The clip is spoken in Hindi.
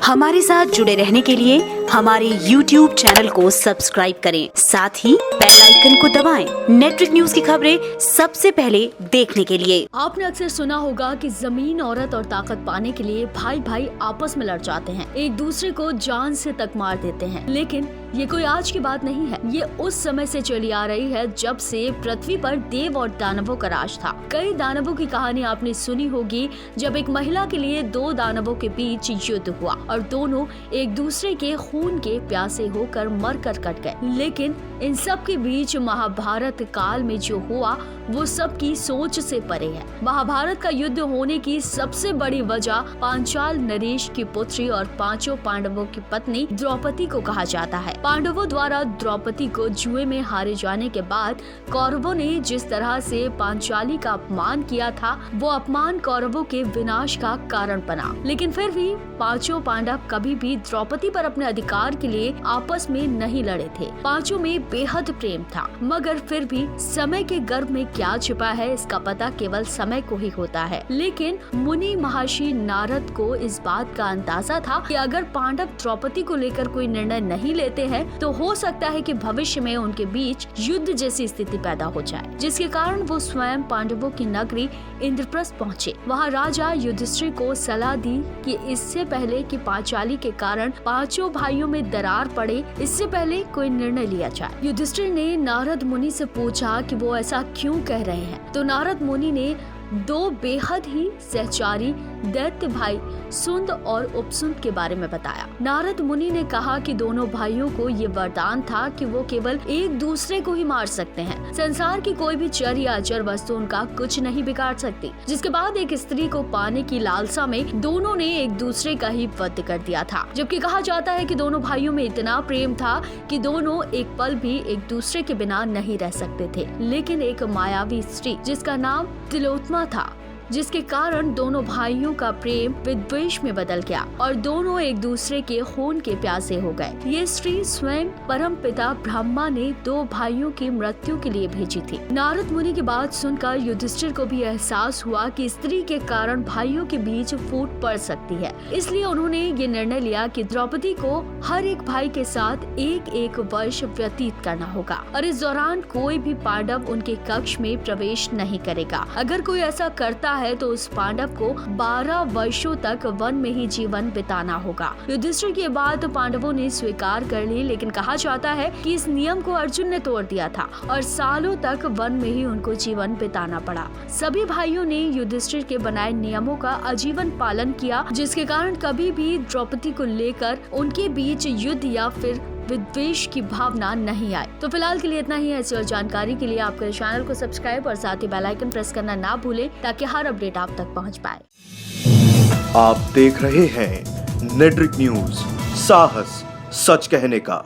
हमारे साथ जुड़े रहने के लिए हमारे YouTube चैनल को सब्सक्राइब करें, साथ ही बेल आइकन को दबाएं। नेटवर्क न्यूज की खबरें सबसे पहले देखने के लिए। आपने अक्सर सुना होगा कि जमीन, औरत और ताकत पाने के लिए भाई भाई आपस में लड़ जाते हैं, एक दूसरे को जान से तक मार देते हैं। लेकिन ये कोई आज की बात नहीं है, ये उस समय से चली आ रही है जब से पृथ्वी पर देव और दानवों का राज था। कई दानवों की कहानी आपने सुनी होगी, जब एक महिला के लिए दो दानवों के बीच युद्ध हुआ और दोनों एक दूसरे के खून के प्यासे होकर मर कर कट गए। लेकिन इन सब के बीच महाभारत काल में जो हुआ वो सबकी सोच से परे है। महाभारत का युद्ध होने की सबसे बड़ी वजह पांचाल नरेश की पुत्री और पांचों पांडवों की पत्नी द्रौपदी को कहा जाता है। पांडवों द्वारा द्रौपदी को जुए में हारे जाने के बाद कौरवों ने जिस तरह से पांचाली का अपमान किया था, वो अपमान कौरवों के विनाश का कारण बना। लेकिन फिर भी पांचों पांडव कभी भी द्रौपदी पर अपने अधिकार के लिए आपस में नहीं लड़े थे। पांचों में बेहद प्रेम था, मगर फिर भी समय के गर्भ में क्या छिपा है इसका पता केवल समय को ही होता है। लेकिन मुनि महर्षि नारद को इस बात का अंदाजा था कि अगर पांडव द्रौपदी को लेकर कोई निर्णय नहीं लेते हैं तो हो सकता है कि भविष्य में उनके बीच युद्ध जैसी स्थिति पैदा हो जाए, जिसके कारण वो स्वयं पांडवों की नगरी इंद्रप्रस्थ पहुँचे। वहाँ राजा युधिष्ठिर को सलाह दी कि इससे पहले कि पांचाली के कारण पांचों भाइयों में दरार पड़े, इससे पहले कोई निर्णय लिया जाए। युधिष्ठिर ने नारद मुनि से पूछा कि वो ऐसा क्यों कह रहे हैं, तो नारद मुनि ने दो बेहद ही सहचारी दैत्य भाई सुंद और उपसुंद के बारे में बताया। नारद मुनि ने कहा कि दोनों भाइयों को ये वरदान था कि वो केवल एक दूसरे को ही मार सकते हैं। संसार की कोई भी चर या अचर वस्तु उनका कुछ नहीं बिगाड़ सकती। जिसके बाद एक स्त्री को पाने की लालसा में दोनों ने एक दूसरे का ही वध कर दिया था। जबकि कहा जाता है कि दोनों भाइयों में इतना प्रेम था कि दोनों एक पल भी एक दूसरे के बिना नहीं रह सकते थे। लेकिन एक मायावी स्त्री जिसका नाम तिलोत्तमा था, जिसके कारण दोनों भाइयों का प्रेम विद्वेष में बदल गया और दोनों एक दूसरे के खून के प्यासे हो गए। ये स्त्री स्वयं परम पिता ब्रह्मा ने दो भाइयों की मृत्यु के लिए भेजी थी। नारद मुनि की बात सुनकर युधिष्ठिर को भी एहसास हुआ कि स्त्री के कारण भाइयों के बीच फूट पड़ सकती है। इसलिए उन्होंने ये निर्णय लिया कि द्रौपदी को हर एक भाई के साथ एक एक वर्ष व्यतीत करना होगा और इस दौरान कोई भी पांडव उनके कक्ष में प्रवेश नहीं करेगा। अगर कोई ऐसा करता है तो उस पांडव को 12 वर्षों तक वन में ही जीवन बिताना होगा। युधिष्ठिर की बात पांडवों ने स्वीकार कर ली, लेकिन कहा जाता है कि इस नियम को अर्जुन ने तोड़ दिया था और सालों तक वन में ही उनको जीवन बिताना पड़ा। सभी भाइयों ने युधिष्ठिर के बनाए नियमों का आजीवन पालन किया, जिसके कारण कभी भी द्रौपदी को लेकर उनके बीच युद्ध या फिर विद्वेष की भावना नहीं आए। तो फिलहाल के लिए इतना ही है। ऐसी और जानकारी के लिए आपके चैनल को सब्सक्राइब और साथ ही बेल आइकन प्रेस करना ना भूलें ताकि हर अपडेट आप तक पहुंच पाए। आप देख रहे हैं नेटवर्क न्यूज, साहस सच कहने का।